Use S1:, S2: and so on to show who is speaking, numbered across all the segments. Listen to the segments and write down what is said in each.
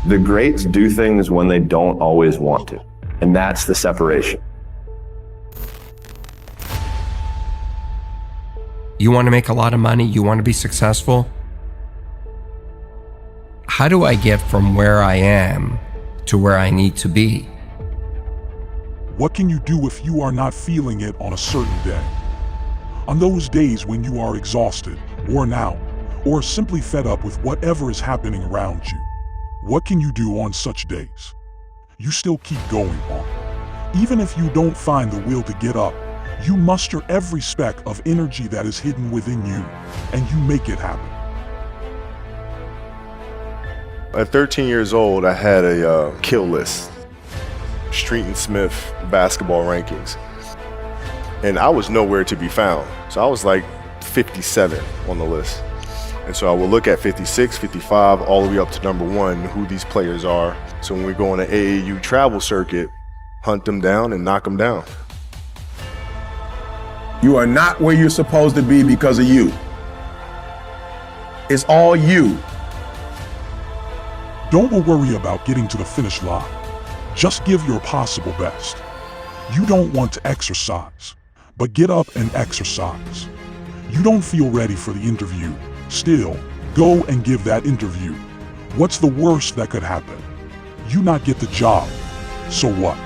S1: The greats do things when they don't always want to, and that's the separation.
S2: You want to make a lot of money? You want to be successful? How do I get from where I am to where I need to be?
S3: What can you do if you are not feeling it on a certain day? On those days when you are exhausted, worn out, or simply fed up with whatever is happening around you, what can you do on such days? You still keep going on. Even if you don't find the will to get up, you muster every speck of energy that is hidden within you, and you make it happen.
S4: At 13 years old, I had a kill list, Street and Smith basketball rankings, and I was nowhere to be found. So I was like 57 on the list. And so I will look at 56, 55, all the way up to number 1, who these players are. So when we go on the AAU travel circuit, hunt them down and knock them down.
S5: You are not where you're supposed to be because of you. It's all you.
S3: Don't worry about getting to the finish line. Just give your possible best. You don't want to exercise, but get up and exercise. You don't feel ready for the interview. Still, go and give that interview. What's the worst that could happen? You not get the job. So what?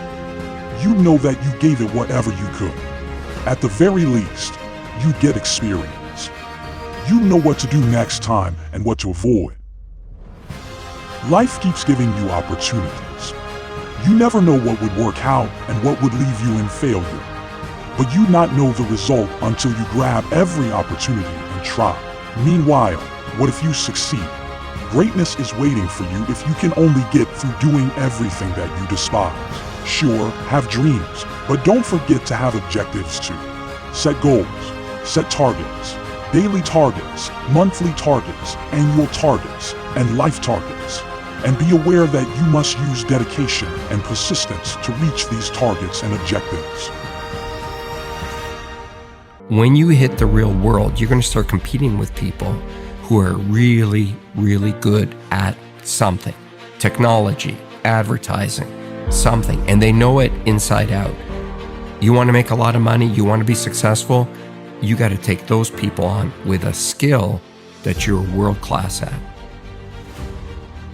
S3: You know that you gave it whatever you could. At the very least, you get experience. You know what to do next time and what to avoid. Life keeps giving you opportunities. You never know what would work out and what would leave you in failure. But you not know the result until you grab every opportunity and try. Meanwhile, what if you succeed? Greatness is waiting for you if you can only get through doing everything that you despise. Sure, have dreams, but don't forget to have objectives too. Set goals, set targets, daily targets, monthly targets, annual targets, and life targets. And be aware that you must use dedication and persistence to reach these targets and objectives.
S2: When you hit the real world, you're going to start competing with people who are really, really good at something. Technology, advertising, something, and they know it inside out. You want to make a lot of money, you want to be successful, you got to take those people on with a skill that you're world class at.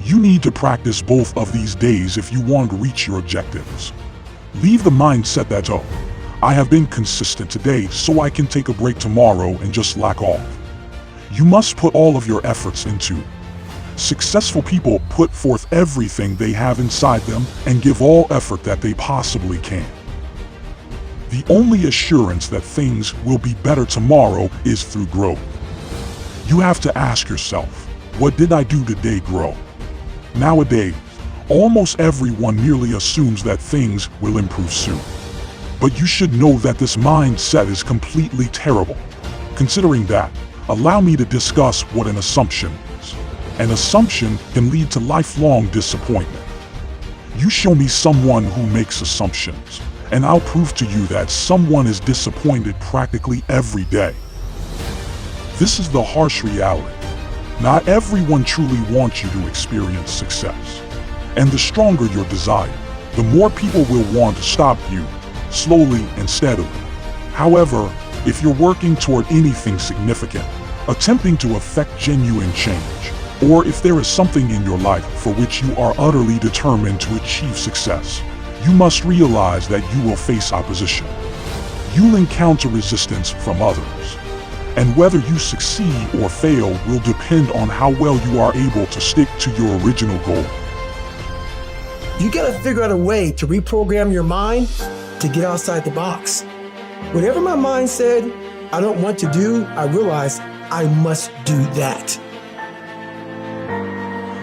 S3: You need to practice both of these days if you want to reach your objectives. Leave the mindset that, oh, I have been consistent today, so I can take a break tomorrow and just slack off. You must put all of your efforts into it. Successful people put forth everything they have inside them and give all effort that they possibly can. The only assurance that things will be better tomorrow is through growth. You have to ask yourself, what did I do today grow? Nowadays, almost everyone merely assumes that things will improve soon. But you should know that this mindset is completely terrible. Considering that, allow me to discuss what an assumption is. An assumption can lead to lifelong disappointment. You show me someone who makes assumptions, and I'll prove to you that someone is disappointed practically every day. This is the harsh reality. Not everyone truly wants you to experience success. And the stronger your desire, the more people will want to stop you, slowly and steadily. However, if you're working toward anything significant, attempting to affect genuine change, or if there is something in your life for which you are utterly determined to achieve success, you must realize that you will face opposition. You'll encounter resistance from others. And whether you succeed or fail will depend on how well you are able to stick to your original goal.
S6: You gotta figure out a way to reprogram your mind to get outside the box. Whatever my mind said I don't want to do, I realized I must do that.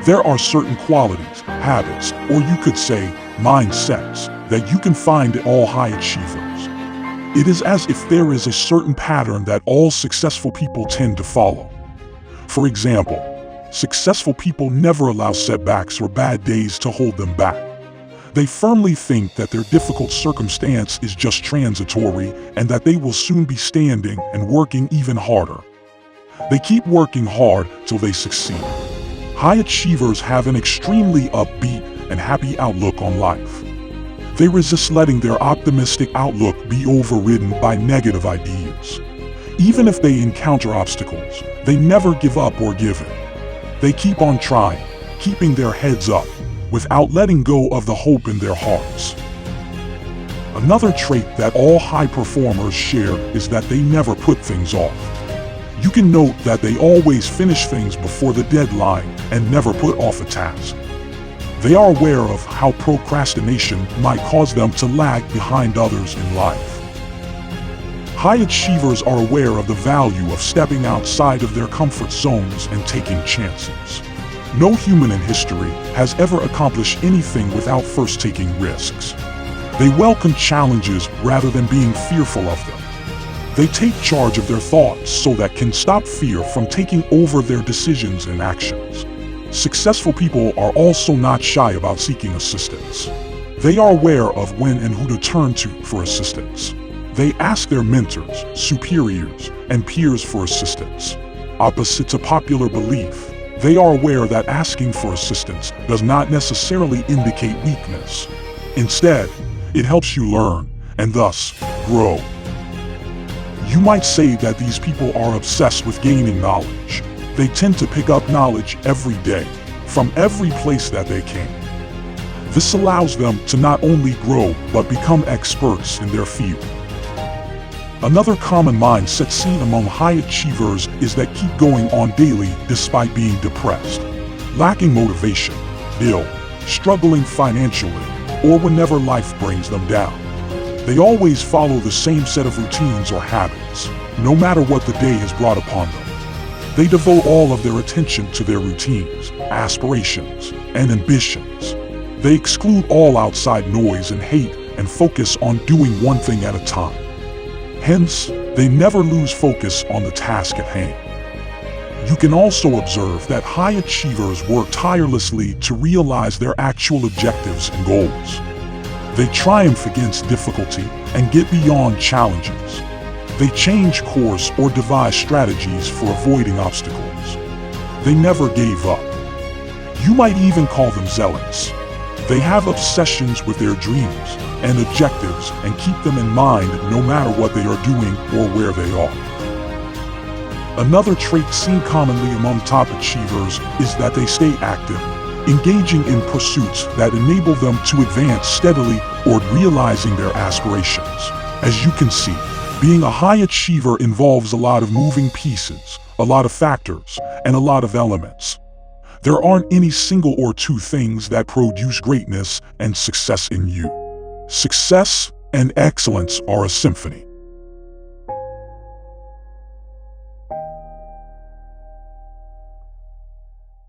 S3: There are certain qualities, habits, or you could say mindsets, that you can find in all high achievers. It is as if there is a certain pattern that all successful people tend to follow. For example, successful people never allow setbacks or bad days to hold them back. They firmly think that their difficult circumstance is just transitory and that they will soon be standing and working even harder. They keep working hard till they succeed. High achievers have an extremely upbeat and happy outlook on life. They resist letting their optimistic outlook be overridden by negative ideas. Even if they encounter obstacles, they never give up or give in. They keep on trying, keeping their heads up, without letting go of the hope in their hearts. Another trait that all high performers share is that they never put things off. You can note that they always finish things before the deadline and never put off a task. They are aware of how procrastination might cause them to lag behind others in life. High achievers are aware of the value of stepping outside of their comfort zones and taking chances. No human in history has ever accomplished anything without first taking risks. They welcome challenges rather than being fearful of them. They take charge of their thoughts so that can stop fear from taking over their decisions and actions. Successful people are also not shy about seeking assistance. They are aware of when and who to turn to for assistance. They ask their mentors, superiors, and peers for assistance. Opposite to popular belief, they are aware that asking for assistance does not necessarily indicate weakness. Instead, it helps you learn and thus grow. You might say that these people are obsessed with gaining knowledge. They tend to pick up knowledge every day, from every place that they can. This allows them to not only grow, but become experts in their field. Another common mindset seen among high achievers is that keep going on daily despite being depressed, lacking motivation, ill, struggling financially, or whenever life brings them down. They always follow the same set of routines or habits, no matter what the day has brought upon them. They devote all of their attention to their routines, aspirations, and ambitions. They exclude all outside noise and hate and focus on doing one thing at a time. Hence, they never lose focus on the task at hand. You can also observe that high achievers work tirelessly to realize their actual objectives and goals. They triumph against difficulty and get beyond challenges. They change course or devise strategies for avoiding obstacles. They never gave up. You might even call them zealots. They have obsessions with their dreams and objectives and keep them in mind no matter what they are doing or where they are. Another trait seen commonly among top achievers is that they stay active, engaging in pursuits that enable them to advance steadily toward realizing their aspirations. As you can see, being a high achiever involves a lot of moving pieces, a lot of factors, and a lot of elements. There aren't any single or two things that produce greatness and success in you. Success and excellence are a symphony.